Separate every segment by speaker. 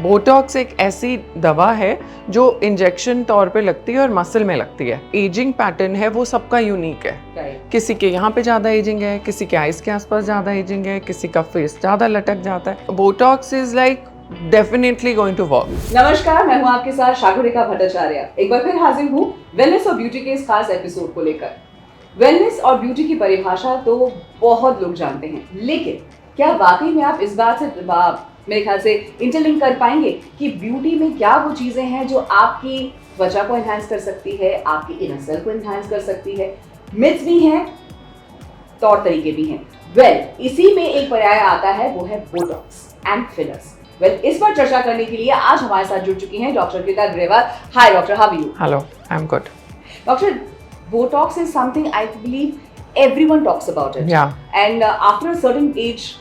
Speaker 1: Botox एक ऐसी दवा है जो इंजेक्शन तौर पे लगती है और मसल में लगती है। एजिंग पैटर्न है वो सबका यूनिक है। किसी के यहाँ पे ज़्यादा एजिंग है, किसी के आइज़ के आसपास ज़्यादा एजिंग है, किसी का फेस ज़्यादा लटक जाता है। Botox is like definitely going to work.
Speaker 2: नमस्कार, मैं हूँ आपके साथ सागरिका भट्टाचार्य। एक बार फिर हाजिर हूँ वेलनेस और ब्यूटी के इस खास एपिसोड को लेकर। वेलनेस और ब्यूटी की परिभाषा तो बहुत लोग जानते हैं, लेकिन क्या वाकई में आप इस बात से मेरे ख्याल से इंटरलिंक कर पाएंगे कि ब्यूटी में क्या वो चीजें हैं जो आपकी त्वचा को एनहांस कर सकती है, आपकी इनर सेल को एनहांस कर सकती है। मिथ्स भी हैं, तौर तरीके भी हैं। इसी में एक पर्याय आता है, वो है बोटॉक्स एंड फिलर्स। इस पर चर्चा करने के लिए आज हमारे साथ जुड़ चुकी हैं doctor Geeta Grewal. Hi doctor, how are you?
Speaker 1: Hello, I am good.
Speaker 2: Doctor, botox is something I believe everyone talks about it, and after a certain age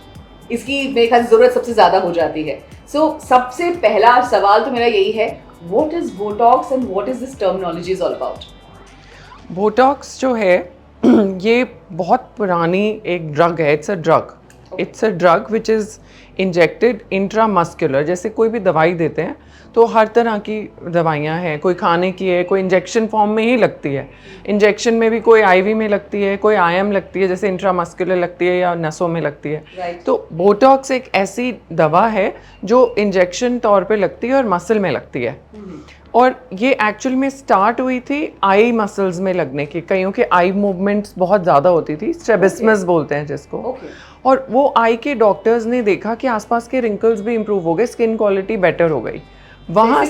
Speaker 2: इसकी मेरे ख्याल जरूरत सबसे ज्यादा हो जाती है। सो सबसे पहला सवाल तो मेरा यही है, what is Botox and what is this terminology is all about?
Speaker 1: Botox जो है ये बहुत पुरानी एक ड्रग है। It's a drug which is injected intramuscular. जैसे कोई भी दवाई देते हैं तो हर तरह की दवाइयाँ हैं, कोई खाने की है, कोई इंजेक्शन फॉर्म में ही लगती है। इंजेक्शन में भी कोई आईवी में लगती है, कोई आईएम लगती है, जैसे इंट्रामस्कुलर लगती है या नसों में लगती है। तो बोटॉक्स एक ऐसी दवा है जो इंजेक्शन तौर पे लगती है और मसल में लगती है। और ये एक्चुअल में स्टार्ट हुई थी आई मसल्स में लगने की। कईयों के आई मूवमेंट्स बहुत ज़्यादा होती थी, स्ट्रेबिस्मस बोलते हैं जिसको। और वो आई के डॉक्टर्स ने देखा कि आसपास के रिंकल्स भी इंप्रूव हो गए, स्किन क्वालिटी बेटर हो गई। वहाँ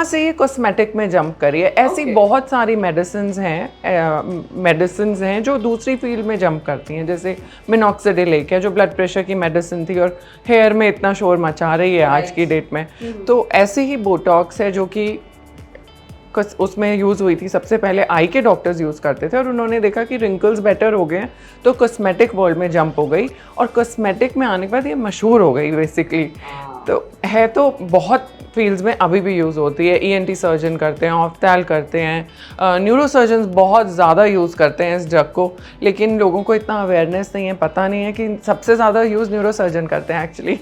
Speaker 1: से ये कॉस्मेटिक में जंप करी है। ऐसी बहुत सारी मेडिसिन्स हैं जो दूसरी फील्ड में जंप करती हैं, जैसे मिनॉक्सिडिल एक है जो ब्लड प्रेशर की मेडिसिन थी और हेयर में इतना शोर मचा रही है आज की डेट में। तो ऐसे ही बोटॉक्स है जो कि उसमें यूज़ हुई थी। सबसे पहले आई के डॉक्टर्स यूज़ करते थे और उन्होंने देखा कि रिंकल्स बेटर हो गए हैं, तो कॉस्मेटिक वर्ल्ड में जंप हो गई और कॉस्मेटिक में आने के बाद ये मशहूर हो गई बेसिकली। तो बहुत फील्ड्स में अभी भी यूज़ होती है। ईएनटी सर्जन करते हैं, ऑफ्थैल करते हैं, न्यूरोसर्जन्स बहुत ज़्यादा यूज़ करते हैं इस ड्रग को, लेकिन लोगों को इतना अवेयरनेस नहीं है, पता नहीं है कि सबसे ज़्यादा यूज़ न्यूरोसर्जन करते हैं एक्चुअली।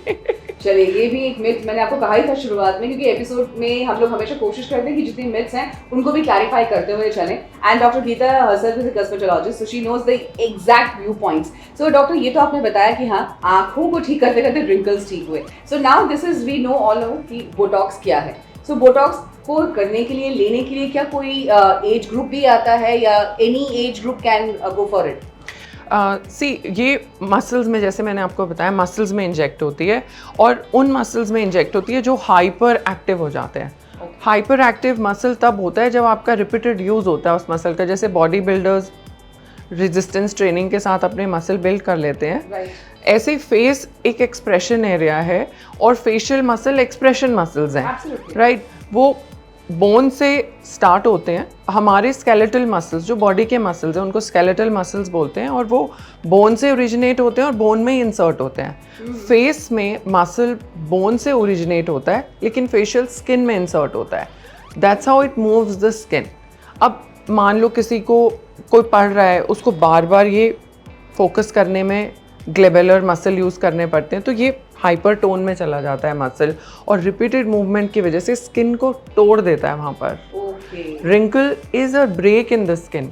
Speaker 2: चलिए, ये भी एक मिथ मैंने आपको कहा ही था शुरुआत में, क्योंकि एपिसोड में हम लोग हमेशा कोशिश करते हैं कि जितने मिथ्स हैं उनको भी क्लैरिफाई करते हुए चलें। And doctor Geeta herself is a cosmetologist, so she knows the exact view points. सो डॉक्टर, ये तो आपने बताया कि हाँ, आंखों को ठीक करते करते रिंकल्स ठीक हुए। So now this is we know all know कि बोटॉक्स क्या है। सो बोटॉक्स को करने के लिए, लेने के लिए क्या कोई एज ग्रुप भी आता है या any age group can go for it?
Speaker 1: ये मसल्स में, जैसे मैंने आपको बताया, मसल्स में इंजेक्ट होती है और उन मसल्स में इंजेक्ट होती है जो हाइपर एक्टिव हो जाते हैं। हाइपर एक्टिव मसल तब होता है जब आपका रिपीटेड यूज़ होता है उस मसल का। जैसे बॉडी बिल्डर्स रेजिस्टेंस ट्रेनिंग के साथ अपने मसल बिल्ड कर लेते हैं, ऐसे ही फेस एक एक्सप्रेशन एरिया है और फेशियल मसल एक्सप्रेशन मसल्स हैं, राइट? वो बोन से स्टार्ट होते हैं। हमारे स्केलेटल मसल्स, जो बॉडी के मसल्स हैं, उनको स्केलेटल मसल्स बोलते हैं और वो बोन से ओरिजिनेट होते हैं और बोन में ही इंसर्ट होते हैं। फेस में मसल बोन से ओरिजिनेट होता है लेकिन फेशियल स्किन में इंसर्ट होता है। That's how it moves the skin. अब मान लो किसी को कोई पढ़ रहा है, उसको बार बार ये फोकस करने में ग्लेबुलर मसल यूज़ करने पड़ते हैं, तो ये हाइपर टोन में चला जाता है मसल और रिपीटेड मूवमेंट की वजह से स्किन को तोड़ देता है वहाँ पर। Wrinkle is a break in the skin,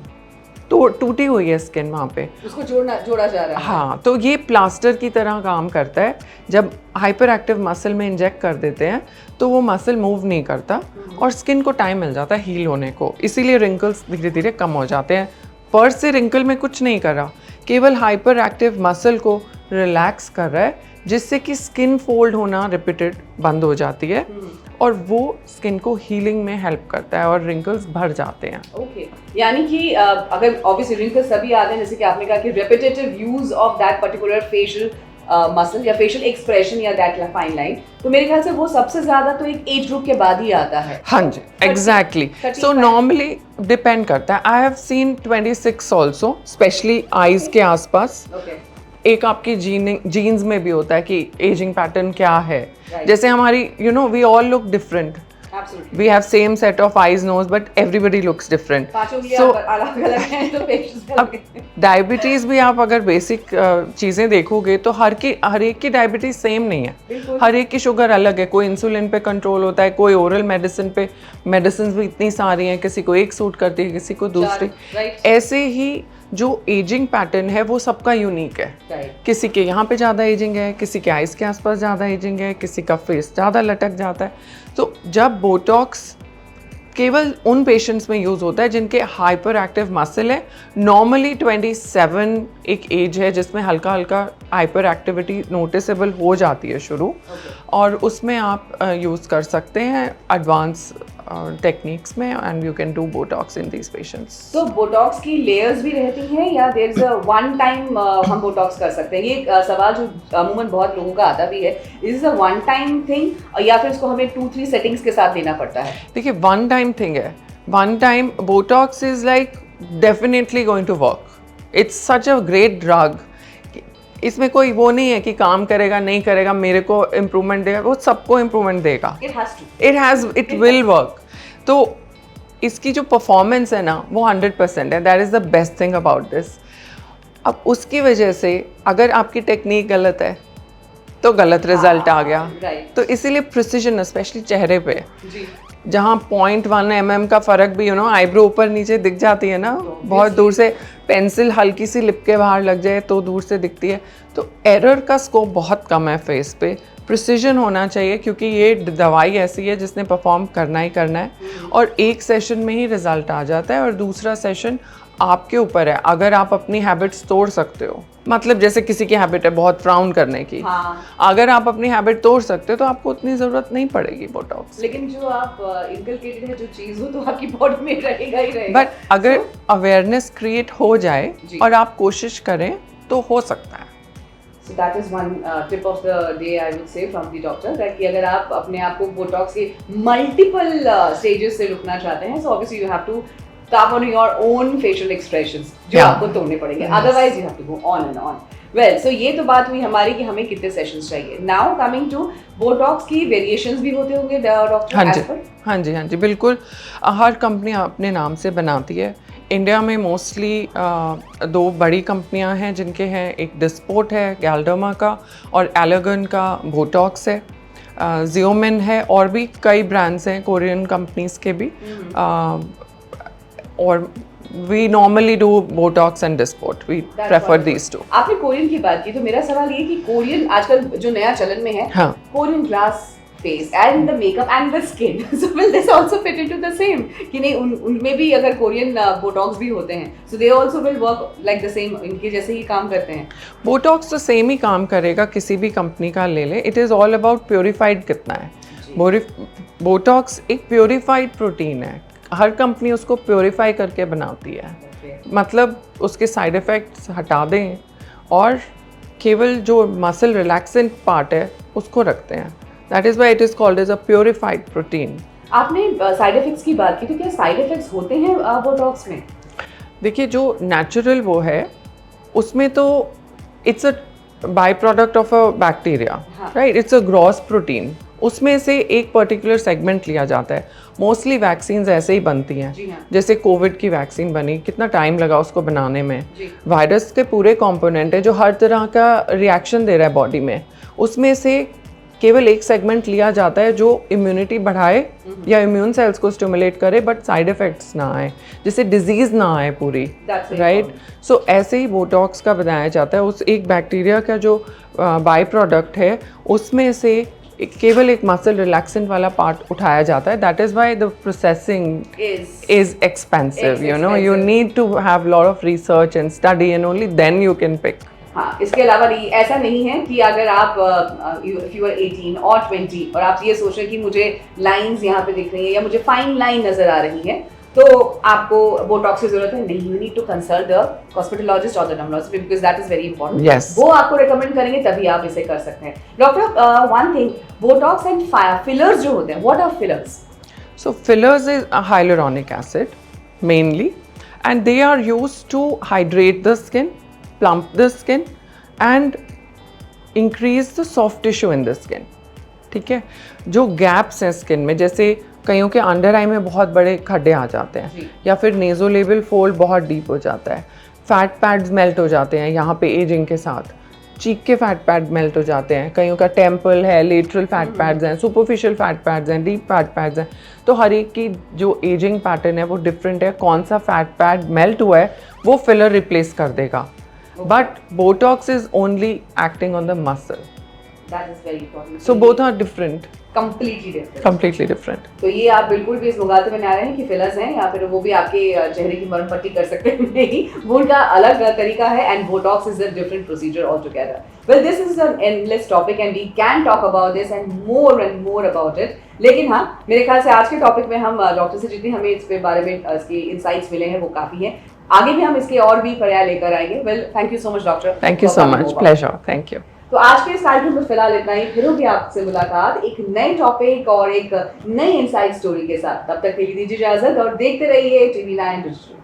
Speaker 1: तो टूटी हुई है स्किन वहाँ पे,
Speaker 2: उसको जोड़ा जा रहा है।
Speaker 1: हाँ, तो ये प्लास्टर की तरह काम करता है। जब हाइपर एक्टिव मसल में इंजेक्ट कर देते हैं तो वो मसल मूव नहीं करता और स्किन को टाइम मिल जाता है हील होने को, इसीलिए रिंकल्स धीरे धीरे कम हो जाते हैं। पर से रिंकल में कुछ नहीं कर रहा, केवल हाइपर एक्टिव मसल को रिलैक्स कर रहा है, जिससे कि स्किन फोल्ड होना रिपीटेड बंद हो जाती है और वो स्किन को हीलिंग में हेल्प करता है और रिंकल्स भर जाते हैं।
Speaker 2: ओके, यानी कि अगर ऑब्वियसली रिंकल्स तभी आते हैं, जैसे कि आपने कहा कि repetitive use of that particular facial muscle या फेशियल एक्सप्रेशन या दैट फाइन लाइन, तो मेरे ख्याल से वो सबसे ज्यादा तो एक एज ग्रुप के बाद ही आता है।
Speaker 1: हाँ जी, एग्जैक्टली। सो नॉर्मली डिपेंड करता है। I have seen 26 also, specially eyes के आसपास। एक आपकी जीन्स में भी होता है कि एजिंग पैटर्न क्या है। जैसे हमारी we all look different,
Speaker 2: Absolutely.
Speaker 1: We have same set of eyes, nose, but everybody looks different.
Speaker 2: पांचों की
Speaker 1: So
Speaker 2: अलग अलग हैं तो पेशेंट्स
Speaker 1: अब डायबिटीज़ भी आप अगर बेसिक चीज़ें देखोगे तो हर एक की डायबिटीज़ सेम नहीं है.
Speaker 2: बिल्कुल.
Speaker 1: हर एक की शुगर अलग है. कोई इंसुलिन पे कंट्रोल होता है, कोई ओरल मेडिसिन पे. मेडिसिन भी इतनी सारी हैं, किसी को एक सूट करती है, किसी को दूसरी.
Speaker 2: राइट.
Speaker 1: ऐसे ही जो एजिंग पैटर्न है वो सबका यूनिक है.
Speaker 2: राइट.
Speaker 1: किसी के यहाँ पे ज़्यादा एजिंग है, किसी के आइज़ के आसपास ज़्यादा एजिंग है, किसी का फेस ज़्यादा लटक जाता है. तो जब बोटॉक्स केवल उन पेशेंट्स में यूज़ होता है जिनके हाइपर एक्टिव मसल है. नॉर्मली 27 एक एज है जिसमें हल्का हल्का हाइपर एक्टिविटी नोटिसेबल हो जाती है शुरू. और उसमें आप यूज़ कर सकते हैं एडवांस टेक्निक्स में and you can do botox in these patients.
Speaker 2: तो बोटॉक्स की लेयर्स भी रहती हैं या there is a one time हम बोटॉक्स कर सकते हैं? ये सवाल जो अमूमन बहुत लोगों का आता भी है, is a one time thing या फिर इसको हमें 2-3 सेटिंग्स के साथ देना पड़ता है?
Speaker 1: देखिए वन टाइम थिंग है. One time botox is like definitely going to work. It's such a great drug. इसमें कोई वो नहीं है कि काम करेगा नहीं करेगा, मेरे को इम्प्रूवमेंट देगा. वो सबको इम्प्रूवमेंट देगा. It will work. तो इसकी जो परफॉर्मेंस है ना वो 100% है. That is the best thing about this. अब उसकी वजह से अगर आपकी टेक्निक गलत है तो गलत रिजल्ट आ गया.
Speaker 2: right.
Speaker 1: तो इसीलिए प्रिसीजन स्पेशली चेहरे पे
Speaker 2: जी.
Speaker 1: जहाँ 0.1 mm का फ़र्क भी आईब्रो ऊपर नीचे दिख जाती है ना, बहुत दूर से पेंसिल हल्की सी लिप के बाहर लग जाए तो दूर से दिखती है. तो एरर का स्कोप बहुत कम है फेस पे. प्रिसीजन होना चाहिए क्योंकि ये दवाई ऐसी है जिसने परफॉर्म करना ही करना है. और एक सेशन में ही रिज़ल्ट आ जाता है और दूसरा सेशन आपके ऊपर है. अगर आप अपनी हैबिट्स तोड़ सकते हो, मतलब जैसे किसी की हैबिट है बहुत फ्राउन करने की, अगर आप अपनी हैबिट तोड़ सकते हो तो आपको उतनी ज़रूरत नहीं पड़ेगी बोटॉक्स.
Speaker 2: लेकिन जो आप इनकलकेटेड है जो चीज़ हो तो आपकी बॉडी में रहेगा ही रहेगा.
Speaker 1: बट अगर अवेयरनेस क्रिएट हो जाए और आप कोशिश करें तो हो सकता है.
Speaker 2: So that is one tip of the day I would say from the doctor that कि अगर आप अपने आप को बोटॉक्स के मल्टीपल स्टेजेस से रुकना चाहते हैं, so obviously you have to tap on your own facial expressions जो आपको तोड़ने पड़ेंगे. Otherwise you have to go on and on. Well, so ये तो बात हुई हमारी कि हमें कितने सेशंस चाहिए. Now coming to बोटॉक्स की वेरिएशंस भी होते होंगे डॉक्टर?
Speaker 1: हाँ जी बिल्कुल. हर कंपनी अपने नाम से बनाती है. इंडिया में मोस्टली 2 बड़ी कंपनियां हैं जिनके हैं. एक डिस्पोर्ट है गैल्डर्मा का और एलोगन का बोटॉक्स है. जियोमिन है और भी कई ब्रांड्स हैं कोरियन कंपनीज के भी. और we normally do botox and dysport. We prefer these two.
Speaker 2: आपने कोरियन की बात की तो मेरा सवाल ये कि कोरियन आजकल जो नया चलन में है,
Speaker 1: हाँ.
Speaker 2: Korean glass face and the makeup and the skin, so will this also fit into the same कि नहीं? उनमें भी अगर कोरियन बोटॉक्स भी होते हैं so they also will work like the same, इनके जैसे ही काम करते हैं?
Speaker 1: बोटॉक्स तो सेम ही काम करेगा किसी भी कंपनी का ले ले. It is all about purified कितना है. बोटॉक्स एक प्योरीफाइड प्रोटीन है. हर कंपनी उसको प्योरीफाई करके बनाती है. मतलब उसके साइड इफ़ेक्ट्स हटा दें और केवल जो मसल रिलैक्सेंट पार्ट है उसको रखते हैं. That is why it is called as a purified protein.
Speaker 2: आपने साइड इफ़ेक्ट्स की बात की तो क्या साइड इफ़ेक्ट्स होते हैं बोटॉक्स में?
Speaker 1: देखिए जो नेचुरल वो है उसमें तो it's a by product of a bacteria, right. It's a gross protein. उसमें से एक पर्टिकुलर सेगमेंट लिया जाता है. मोस्टली वैक्सीन्स ऐसे ही बनती हैं. जैसे कोविड की वैक्सीन बनी, कितना टाइम लगा उसको बनाने में. वायरस के पूरे कंपोनेंट है जो हर तरह का रिएक्शन दे रहा है बॉडी में. उसमें से केवल एक सेगमेंट लिया जाता है जो इम्यूनिटी बढ़ाए या इम्यून सेल्स को स्टिमुलेट करे बट साइड इफ़ेक्ट्स ना आए, जिससे डिजीज़ ना आए पूरी, राइट. सो ऐसे ही बोटॉक्स का बनाया जाता है. उस एक बैक्टीरिया का जो बाय प्रोडक्ट है उसमें से केवल एक मसल रिलैक्सेंट वाला पार्ट उठाया जाता है. That is why the processing is expensive. You need to have lot of research and study and only then you can pick.
Speaker 2: हाँ, इसके अलावा ऐसा नहीं है कि अगर आप इफ यू आर 18 और 20 और आप ये सोच रहे हैं कि मुझे लाइंस यहाँ पे दिख रही है या मुझे फाइन लाइन नजर आ रही है तो आपको बोटॉक्स की जरूरत है. नहीं, you need to consult the hepatologist और the dermatologist because that is very important. वो आपको रिकमेंड करेंगे तभी आप इसे कर सकते हैं. Doctor, one thing, botox and fillers जो होते हैं, what are fillers?
Speaker 1: So fillers is hyaluronic acid mainly and they are used to hydrate the skin, plump the skin and increase the soft tissue in the skin. ठीक है. जो gaps हैं skin में, जैसे कईयों के अंडर आई में बहुत बड़े खड्डे आ जाते हैं,
Speaker 2: जी।
Speaker 1: या फिर नेजोलेबल फोल्ड बहुत डीप हो जाता है, फैट पैड्स मेल्ट हो जाते हैं यहाँ पे एजिंग के साथ, चीक के फैट पैड मेल्ट हो जाते हैं, कईयों का टेम्पल है, लेटरल फैट पैड्स हैं, सुपरफिशियल फैट पैड्स हैं, डीप फैट पैड्स हैं। तो हर एक की जो एजिंग पैटर्न है वो डिफरेंट है, कौन सा फैट पैड मेल्ट हुआ है वो फिलर रिप्लेस कर देगा, but botox is only acting on the muscle,
Speaker 2: that is very important.
Speaker 1: So both are different,
Speaker 2: completely different.
Speaker 1: completely different.
Speaker 2: तो ये आप बिल्कुल भी इस मुगालते में ना आ रहे हैं कि फिलर्स हैं या फिर वो भी आपके चेहरे की मरहम पट्टी कर सकते हैं, नहीं, वो उनका अलग तरीका है and botox is a different procedure all together. Well this is an endless topic and we can talk about this and more about it, लेकिन हाँ मेरे ख्याल से आज के टॉपिक में हम डॉक्टर से जितनी हमें इस पे बारे में इसके इंसाइट्स मिले हैं वो काफ़ी हैं, आगे भी हम इसके और भी पर्याय लेकर आएंगे। Well thank you so much doctor.
Speaker 1: Thank you so much, pleasure, thank you.
Speaker 2: तो आज के इस कार्यक्रम में फिलहाल इतना ही, फिर होगी आपसे मुलाकात एक नए टॉपिक और एक नई इनसाइड स्टोरी के साथ। तब तक के लिए दीजिए इजाजत और देखते रहिए TV9 डिजिटल।